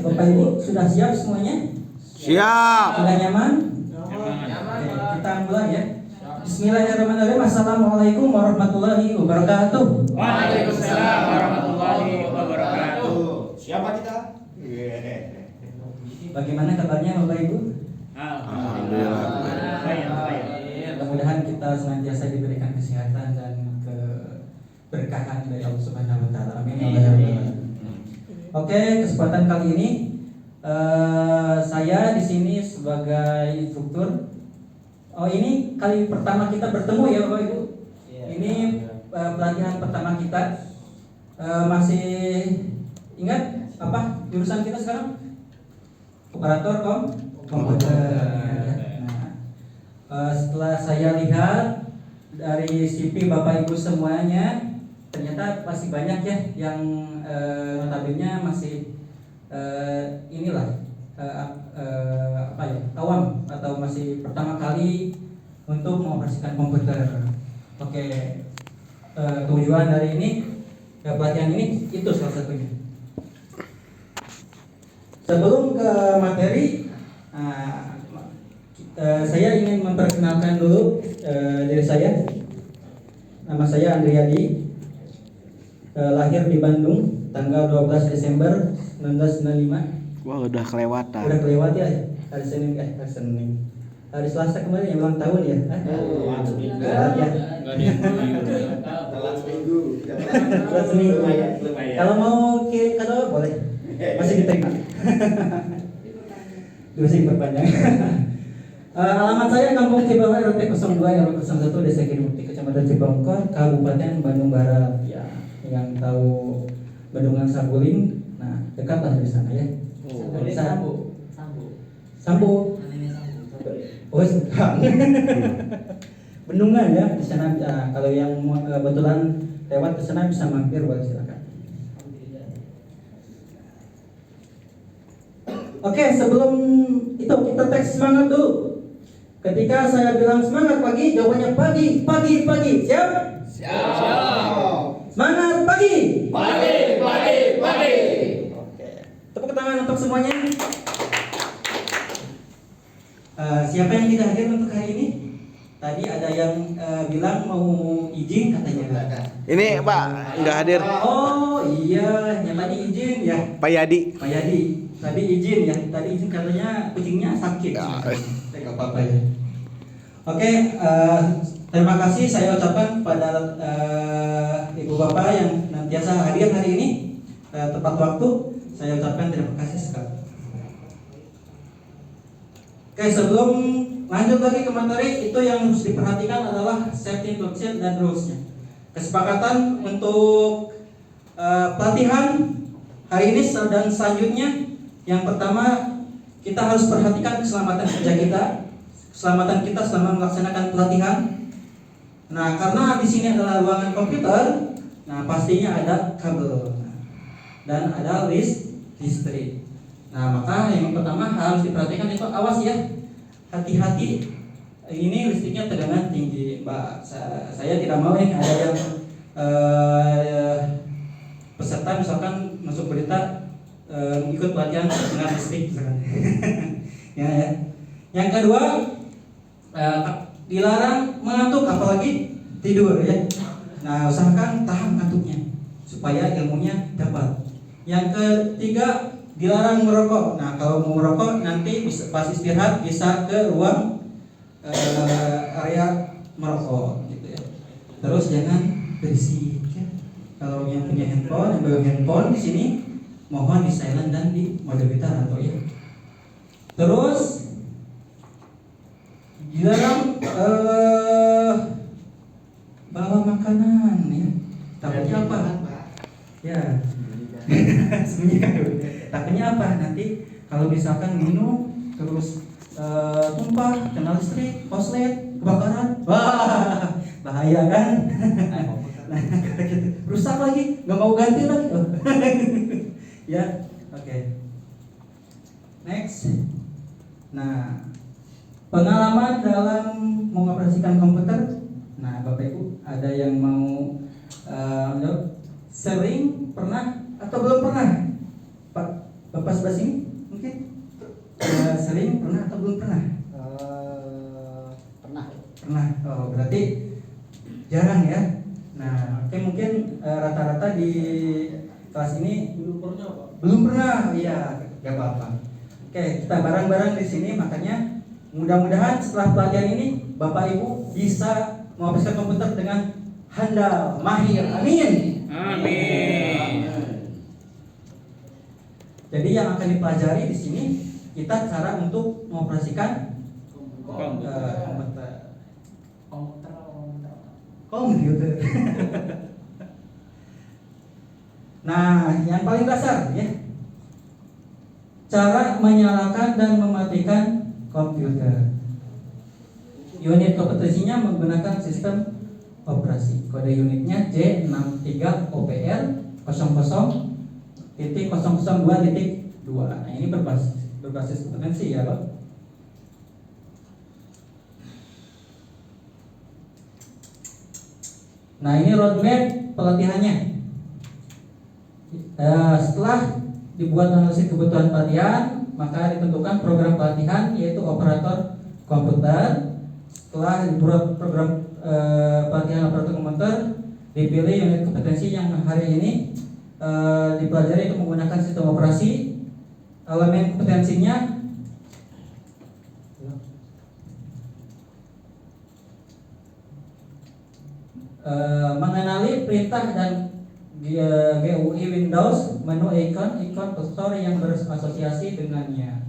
Bapak Ibu sudah siap semuanya? Siap. Sudah nyaman? Nyaman. Oke, kita mulai ya. Bismillahirrahmanirrahim. Assalamualaikum warahmatullahi wabarakatuh. Waalaikumsalam warahmatullahi wabarakatuh. Siapa kita? Bagaimana kabarnya Bapak Ibu? Alhamdulillah. Mudah-mudahan kita senantiasa diberikan kesehatan dan keberkahan dari Allah Subhanahu wa taala. Amin ya rabbal alamin. Oke, kesempatan kali ini saya di sini sebagai instruktur. Oh, ini kali pertama kita bertemu ya Bapak Ibu. Ini pelatihan pertama kita. Masih ingat apa jurusan kita sekarang? Operator komputer. Nah, setelah saya lihat dari CV Bapak Ibu semuanya, ternyata masih banyak ya yang notabene masih awam atau masih pertama kali untuk mengoperasikan komputer. Oke, tujuan dari ini pelatihan ini itu salah satunya. Sebelum ke materi, saya ingin memperkenalkan dulu diri saya. Nama saya Andriadi, lahir di Bandung tanggal 12 Desember 1995. Wah, udah kelewatan. Udah kelewat ya hari Senin. Hari Selasa kemarin yang ulang tahun ya. Telat ya. Telat seminggu. Telat seminggu. Kalau mau kado boleh. Masih diterima. Masih berpanjang. Alamat saya Kampung Cibawa RT 02 RW 01 Desa Girmukti Kecamatan Cibangkor Kabupaten Bandung Barat ya. Yang tahu Bendungan Saguling, nah dekatlah dari sana ya. Sambo. Oh, Bendungan ya di sana. Kalau yang kebetulan lewat ke sana bisa mampir, boleh silakan. Oke, sebelum itu kita tes semangat dulu. Ketika saya bilang semangat pagi, jawabannya pagi. Siap? Siap. Semangat pagi. Pagi. Oke. Tepuk tangan untuk semuanya. Siapa yang tidak hadir untuk hari ini? Tadi ada yang bilang mau izin katanya. Ini Pak nggak hadir. Oh iya, yang tadi izin ya. Pak Yadi. Tadi izin ya. Tadi izin katanya kucingnya sakit. Ya. Tidak apa-apa ya. Oke, terima kasih saya ucapkan pada Ibu Bapak yang nantiasa hadir hari ini tepat waktu. Saya ucapkan terima kasih sekali. Oke, sebelum lanjut lagi ke materi, itu yang harus diperhatikan adalah safety instruction dan rules-nya. Kesepakatan untuk pelatihan hari ini dan selanjutnya. Yang pertama, kita harus perhatikan keselamatan kerja kita, keselamatan kita selama melaksanakan pelatihan. Nah, karena di sini adalah ruangan komputer, nah pastinya ada kabel dan ada listrik. Nah, maka yang pertama harus diperhatikan itu awas ya, hati-hati. Ini listriknya tegangan tinggi, Mbak. Saya tidak mau yang ada yang peserta misalkan masuk berita ikut pelatihan dengan listrik misalkan. ya. Yang kedua, dilarang mengantuk apalagi tidur ya. Nah, usahakan tahan ngantuknya supaya ilmunya dapat. Yang ketiga, dilarang merokok. Nah, kalau mau merokok nanti bisa pas istirahat bisa ke ruang area merokok gitu ya. Terus jangan berisik ya. Kalau yang punya handphone, yang bawa handphone di sini mohon di silent dan di mode berita atau ya. Terus dilarang bawa makanan ya. Takutnya apa? Ya. Sembunyikan dulu. Takutnya apa? Nanti kalau misalkan minum terus tumpah, kena listrik, konslet, kebakaran. Wah, bahaya kan? Nah, rusak lagi, nggak mau ganti lagi. Ya, oke. Next. Nah, pengalaman dalam mengoperasikan komputer. Nah, Bapak Ibu, ada yang mau sering pernah atau belum pernah? Pak, Bapak sebelah sini? sering pernah atau belum pernah? Pernah. Pernah. Oh, berarti jarang ya. Nah, oke, mungkin rata-rata di kelas ini belum pernah. Iya, gak apa-apa. Oke, kita bareng-bareng di sini, makanya mudah-mudahan setelah pelatihan ini Bapak Ibu bisa mengoperasikan komputer dengan handal, mahir. Amin. Amin. Jadi yang akan dipelajari di sini kita cara untuk mengoperasikan komputer. Nah, yang paling dasar ya, cara menyalakan dan mematikan komputer. Unit kompetensinya menggunakan sistem operasi. Kode unitnya J63OPR 00.002.2. Nah, ini berbasis kompetensi ya, Pak. Nah, ini roadmap pelatihannya. Setelah dibuat analisis kebutuhan pelatihan, maka ditentukan program pelatihan yaitu operator komputer. Setelah dibuat program pelatihan operator komputer, dipilih unit kompetensi yang hari ini dipelajari untuk menggunakan sistem operasi. Elemen kompetensinya mengenali perintah dan GUI Windows, menu ikon kursor yang berasosiasi dengannya.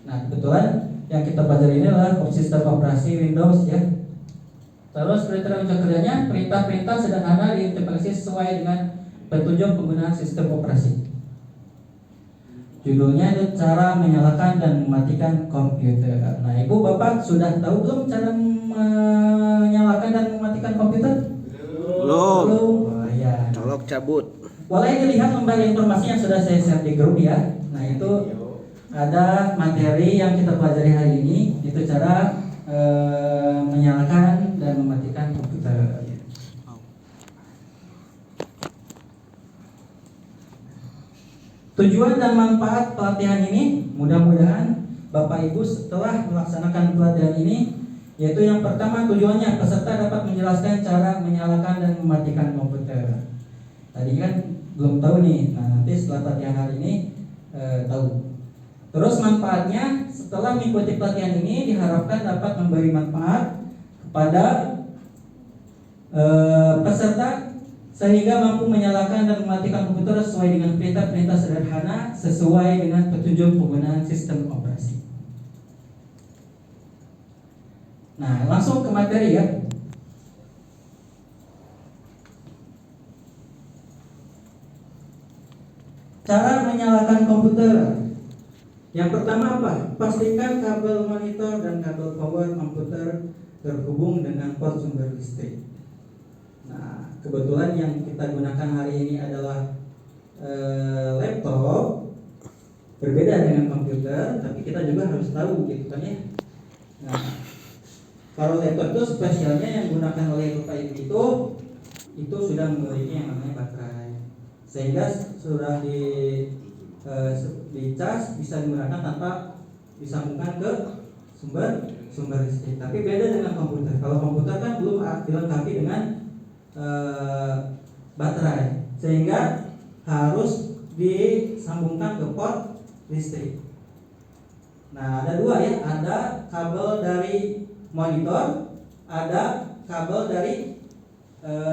Nah, kebetulan yang kita pelajari ini adalah sistem operasi Windows ya. Terus kriteria unsur kerjanya, perintah-perintah sederhana diinterpretasi sesuai dengan petunjuk penggunaan sistem operasi. Judulnya itu cara menyalakan dan mematikan komputer. Nah, Ibu Bapak sudah tahu belum cara menyalakan dan mematikan komputer? Belum. Oh, ya. Colok cabut. Boleh dilihat lembar informasi yang sudah saya share di grup ya. Nah, itu ada materi yang kita pelajari hari ini, itu cara menyalakan dan mematikan komputer. Tujuan dan manfaat pelatihan ini, mudah-mudahan Bapak Ibu setelah melaksanakan pelatihan ini, yaitu yang pertama tujuannya peserta dapat menjelaskan cara menyalakan dan mematikan komputer. Tadi kan belum tahu nih, nah nanti setelah pelatihan hari ini tahu. Terus manfaatnya setelah mengikuti pelatihan ini diharapkan dapat memberi manfaat kepada peserta sehingga mampu menyalakan dan mematikan komputer sesuai dengan perintah-perintah sederhana sesuai dengan petunjuk penggunaan sistem operasi. Nah, langsung ke materi ya. Cara menyalakan komputer. Yang pertama apa? Pastikan kabel monitor dan kabel power komputer terhubung dengan port sumber listrik. Nah, kebetulan yang kita gunakan hari ini adalah laptop, berbeda dengan komputer, tapi kita juga harus tahu gitu kan ya. Nah, kalau laptop itu spesialnya yang digunakan oleh Bapak Ibu itu sudah memiliki yang namanya baterai, sehingga sudah dicas bisa digunakan tanpa disambungkan ke sumber listrik. Tapi beda dengan komputer. Kalau komputer kan belum dilengkapi dengan baterai, sehingga harus disambungkan ke port listrik. Nah, ada dua ya, ada kabel dari monitor, ada kabel dari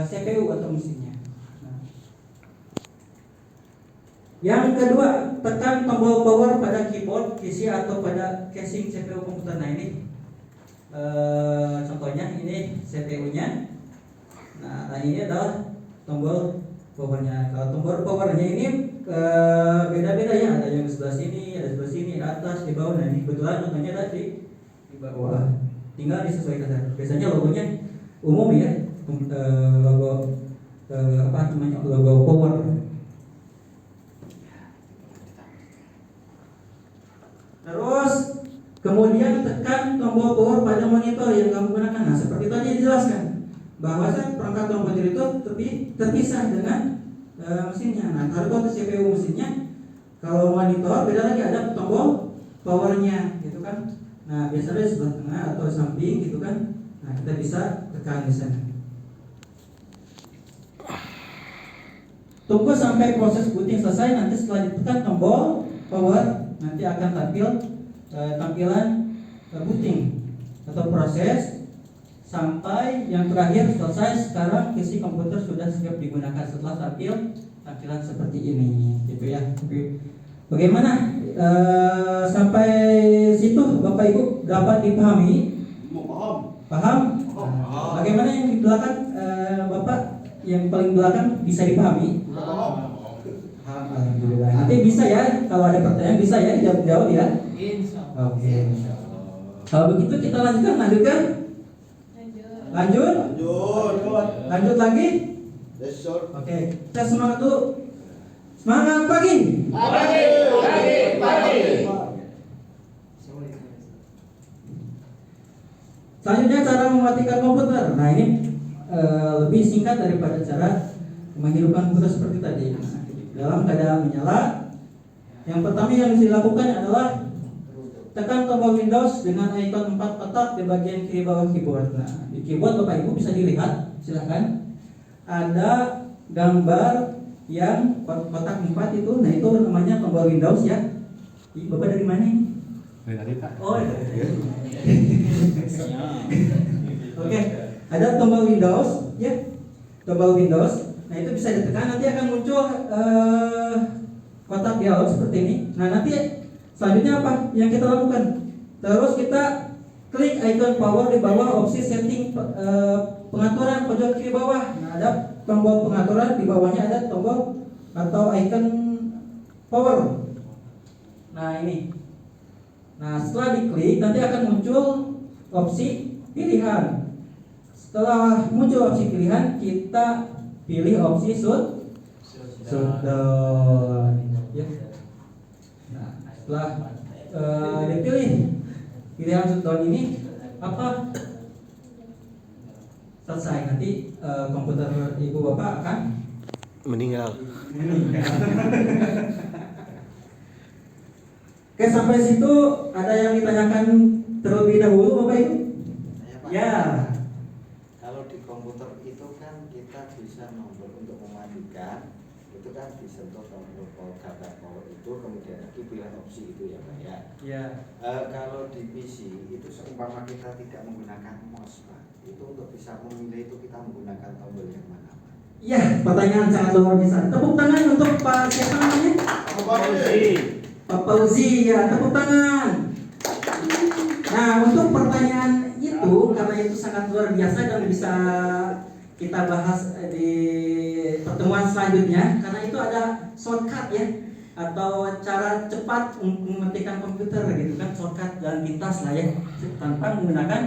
CPU atau mesinnya. Nah, yang kedua, tekan tombol power pada keyboard, PC atau pada casing CPU komputer. Nah, ini contohnya ini CPU-nya. Nah, ini adalah tombol powernya. Kalau tombol powernya ini beda-beda ya, ada yang di sebelah sini, ada di sebelah sini, di atas, di bawah. Nah, ini kebetulan contohnya ada di bawah. Tinggal disesuaikan saja. Biasanya logonya umum ya, logo apa namanya, logo power. Terus kemudian tekan tombol power pada monitor yang kamu gunakan. Nah, seperti tadi dijelaskan bahwa perangkat komputer itu terpisah dengan mesinnya. Nah, kalau CPU mesinnya, kalau monitor beda lagi, ada tombol powernya gitu kan. Nah biasanya di sebelah tengah atau samping gitu kan. Nah kita bisa tekan di sana. Tunggu sampai proses booting selesai. Nanti setelah ditekan tombol power, nanti akan tampil tampilan booting atau proses sampai yang terakhir selesai. Sekarang PC komputer sudah siap digunakan setelah tampil tampilan seperti ini, gitu ya. Bagaimana sampai situ, Bapak Ibu dapat dipahami? Paham? Bagaimana yang di belakang, Bapak yang paling belakang bisa dipahami? Alhamdulillah. Nanti bisa ya, kalau ada pertanyaan bisa ya dijawab ya. Oke. Kalau begitu kita lanjutkan. Lanjut lagi. Oke, kita semangat dulu. Semangat pagi. Selanjutnya cara mematikan komputer. Nah ini lebih singkat daripada cara menghidupkan komputer seperti tadi. Dalam keadaan menyala, yang pertama yang dilakukan adalah tekan tombol Windows dengan ikon 4 kotak di bagian kiri bawah keyboard. Nah di keyboard Bapak Ibu bisa dilihat, silahkan ada gambar yang kotak 4 itu. Nah itu namanya tombol Windows ya. Bapak dari mana ini? Dari Pak. Oh dari. Oke, ada tombol Windows ya, tombol Windows. Nah itu bisa ditekan, nanti akan muncul kotak dialog seperti ini. Nah nanti selanjutnya apa yang kita lakukan? Terus kita klik icon power di bawah opsi setting pengaturan pojok kiri bawah. Nah ada tombol pengaturan, di bawahnya ada tombol atau icon power. Nah ini. Nah setelah diklik nanti akan muncul opsi pilihan. Setelah muncul opsi pilihan, kita pilih opsi shutdown. Ya. Nah setelah dipilih pilihan shutdown ini apa? Selesai, nanti komputer ibu bapak akan Meninggal. Oke, sampai situ ada yang ditanyakan terlebih dahulu Bapak Ibu? Ya. Kalau di komputer itu kan kita bisa nomor untuk mematikan, itu kan disentuh tombol gambar power itu, kemudian lagi pilihan opsi itu ya Pak ya. Ya. Kalau di PC itu seumpama kita tidak menggunakan mouse Pak, itu untuk bisa memilih itu kita menggunakan tombol yang mana Pak? Ya, pertanyaan sangat luar biasa. Tepuk tangan untuk Pak siapa namanya? Pak Fauzi, ya tepuk tangan. Nah untuk pertanyaan itu, karena itu sangat luar biasa dan bisa kita bahas di pertemuan selanjutnya, karena itu ada shortcut ya, atau cara cepat mematikan komputer gitu kan, shortcut dan pintas lah ya, tanpa menggunakan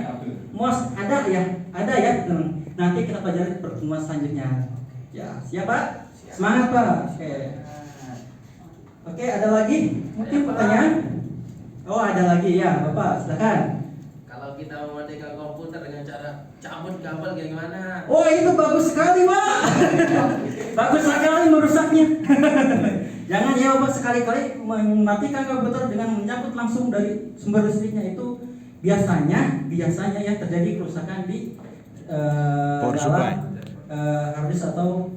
mouse. Ada ya. Nanti kita pelajari di pertemuan selanjutnya. Ya, siap Pak? Semangat Pak. Oke, ada lagi? Mungkin pertanyaan? Oh, ada lagi ya, Bapak, silakan. Kalau kita mematikan komputer dengan cara cabut kabel kayak gimana? Oh, itu bagus sekali, Pak. Bagus sekali merusaknya. Jangan ya, Bapak, sekali-kali mematikan komputer dengan menyangkut langsung dari sumber listriknya. Itu biasanya ya terjadi kerusakan di dalam hard disk atau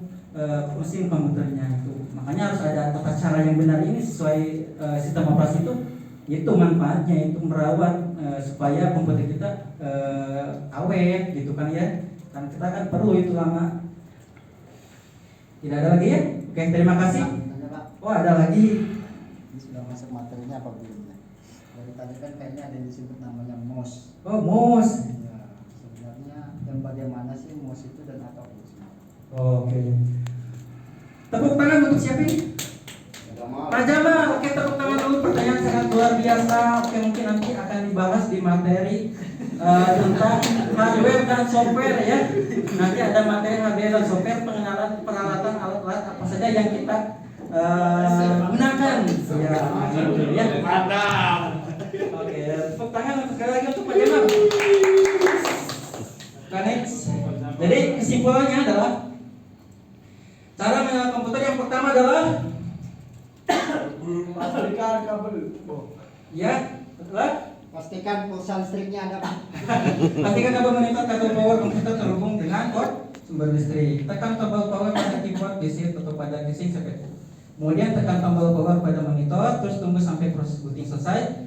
mesin komputernya itu. Makanya harus ada tata cara yang benar ini sesuai sistem operasi itu manfaatnya itu merawat supaya komputer kita awet gitu kan ya. Kan kita kan perlu itu lama. Tidak ada lagi ya? Oke, terima kasih. Oh, ada lagi. Ini sudah masuk materinya apa belum ya? Dari tadi kan kayaknya ada yang disebut namanya mouse. Oh, mouse. Ya, sebenarnya dan bagaimana sih mouse itu dan apa fungsinya? Oke. Tepuk tangan untuk siapa ini? Pak Jamal. Oke, tepuk tangan dulu. Pertanyaan sangat luar biasa. Oke, mungkin nanti akan dibahas di materi tentang hardware dan software ya. Nanti ada materi hardware dan software, pengenalan peralatan alat-alat apa saja yang kita gunakan. Ya. Mantap. Oke, tepuk tangan sekali lagi untuk Pak Jamal. Next. Jadi kesimpulannya adalah cara menyalakan komputer yang pertama adalah pastikan kabel. Ya, betul. Pastikan pulsa listriknya ada, Pak. Pastikan ada monitor kabel power komputer terhubung dengan port sumber listrik. Tekan tombol power pada keyboard PC atau pada casing sampai. Kemudian tekan tombol power pada monitor, terus tunggu sampai proses booting selesai.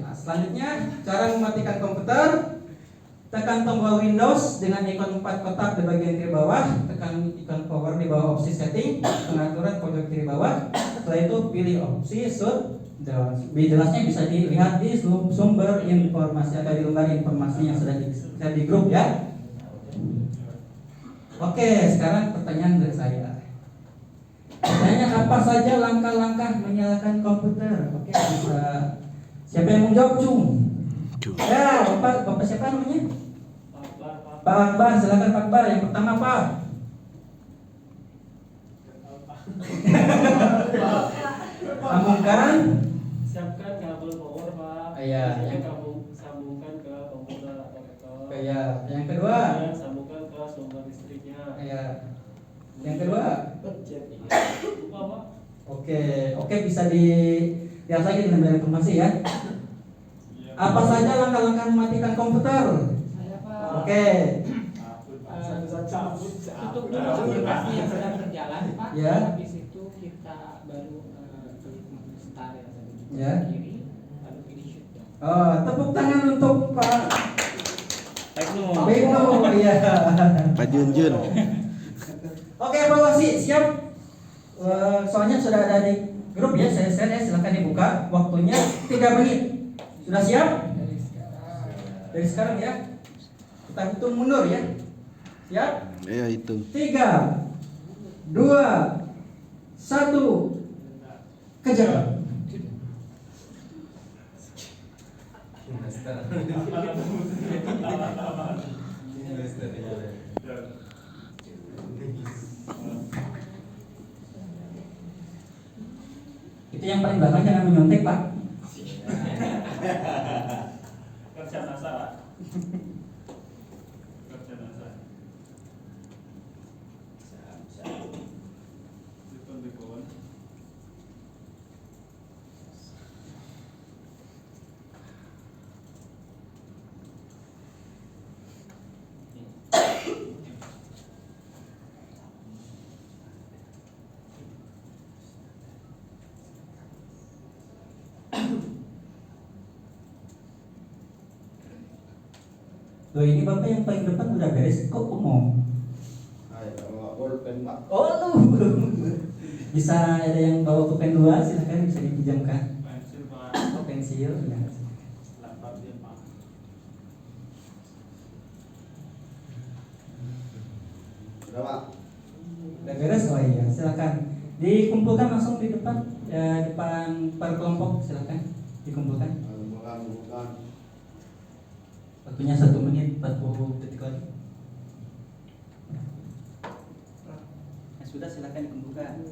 Nah, selanjutnya cara mematikan komputer. Tekan tombol Windows dengan ikon 4 kotak di bagian kiri bawah. Tekan ikon power di bawah opsi setting, pengaturan pojok kiri bawah. Setelah itu pilih opsi shutdown. Jelasnya bisa dilihat di sumber informasi atau di lembar informasi yang sudah di grup ya. Oke, sekarang pertanyaan dari saya. Pertanyaannya apa saja langkah-langkah menyalakan komputer? Oke, bisa. Siapa yang mau jawab, Cung? Ya, Bapak siapa namanya? Pak Akbar, silakan Pak Akbar. Yang pertama Pak. Sambungkan. Siapkan kabel power, Pak. Iya. Biasanya kamu sambungkan ke komputer atau laptop. Iya. Yang kedua. Kemudian sambungkan ke sumber listriknya. Iya. Yang kedua. Lupa, Pak. Oke, bisa lihat lagi dengan lembar informasi ya. Apa saja langkah-langkah mematikan komputer? Saya, Pak. Oke. Tutup dulu aplikasi yang sedang berjalan, Pak. Ya. Habis itu kita baru pilih start yang tadi Ya. kiri, lalu pilih shutdown. Oh, tepuk tangan untuk Pak Beno. Iya. Pak Junjun. Oke, evaluasi siap. Soalnya sudah ada di grup ya, saya share ya, silakan dibuka. Waktunya 3 menit. Sudah siap? Dari sekarang ya. Kita hitung mundur ya. Siap? Ayo hitung. 3, 2, 1. Kejar. Itu yang paling belakang jangan menyontek, Pak. Kerja NASA, Pak. Kerja NASA. Dikon. Loh, ini Bapak yang paling depan udah beres kok ngomong. Ayo, bawa pulpen, Pak. Oh, lu. Bisa ada yang bawa pulpen 2, silakan bisa dipinjamkan. Pensil, Pak. Oh, pensil ya. Laptop dia, Pak. Udah, Pak. Udah beres? Oh iya, silakan. Dikumpulkan langsung di depan depan per kelompok, silakan dikumpulkan. Bukan. Waktunya 1 menit 40 detik lagi. Ya sudah, silakan dikumpulkan.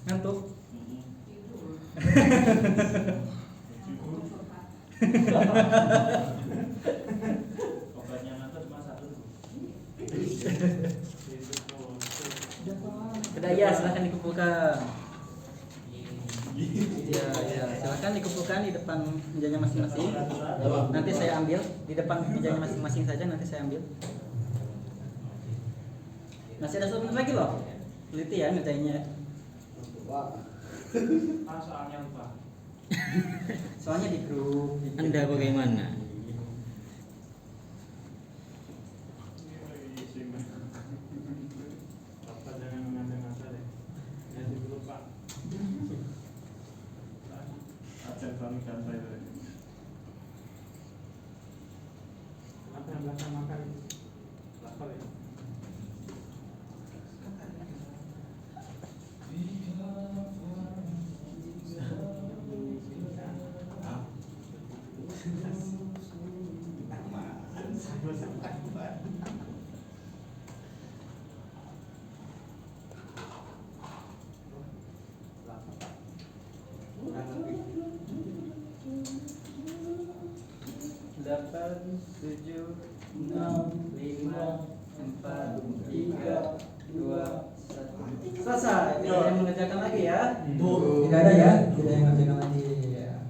Ngantuk? Obatnya ngantuk cuma 1. Sudah ya, silakan dikumpulkan. Ya, silakan dikumpulkan di depan mejanya masing-masing. Nanti saya ambil di depan mejanya masing-masing saja, nanti saya ambil. Masih ada 1 menit lagi loh. Teliti ya ngerjainnya. Soalnya lupa. Soalnya di grup. Anda bagaimana? Bapak jangan mengada-ngada deh. Nanti dulu, Pak. Acen kami santai deh. Apa yang belakang makan? Lapar ya? Delapan, 7, 6, 5, 4, 3, 2, 1. Selesai. Tidak ada yang mengerjakan lagi ya. Tidak ada ya, tidak yang mengerjakan lagi. Ya.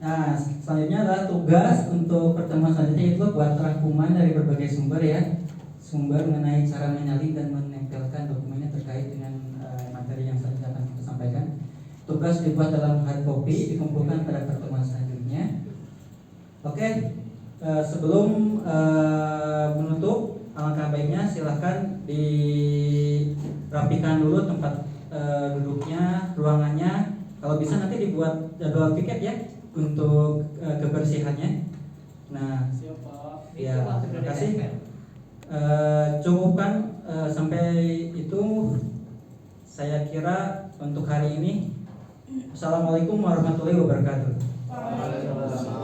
Nah, selanjutnya adalah tugas untuk pertemuan selanjutnya itu buat rangkuman dari berbagai sumber ya. Sumber mengenai cara menyalin dan menempelkan dokumennya terkait dengan materi yang selanjutnya akan kita sampaikan. Tugas dibuat dalam hard copy, dikumpulkan pada pertemuan selanjutnya. Oke, sebelum menutup, alangkah baiknya silahkan dirapikan dulu tempat duduknya, ruangannya. Kalau bisa nanti dibuat jadwal piket ya untuk kebersihannya. Nah, Siapa? ya, terima kasih. Cukupkan sampai itu saya kira untuk hari ini. Assalamualaikum warahmatullahi wabarakatuh. Waalaikumsalam.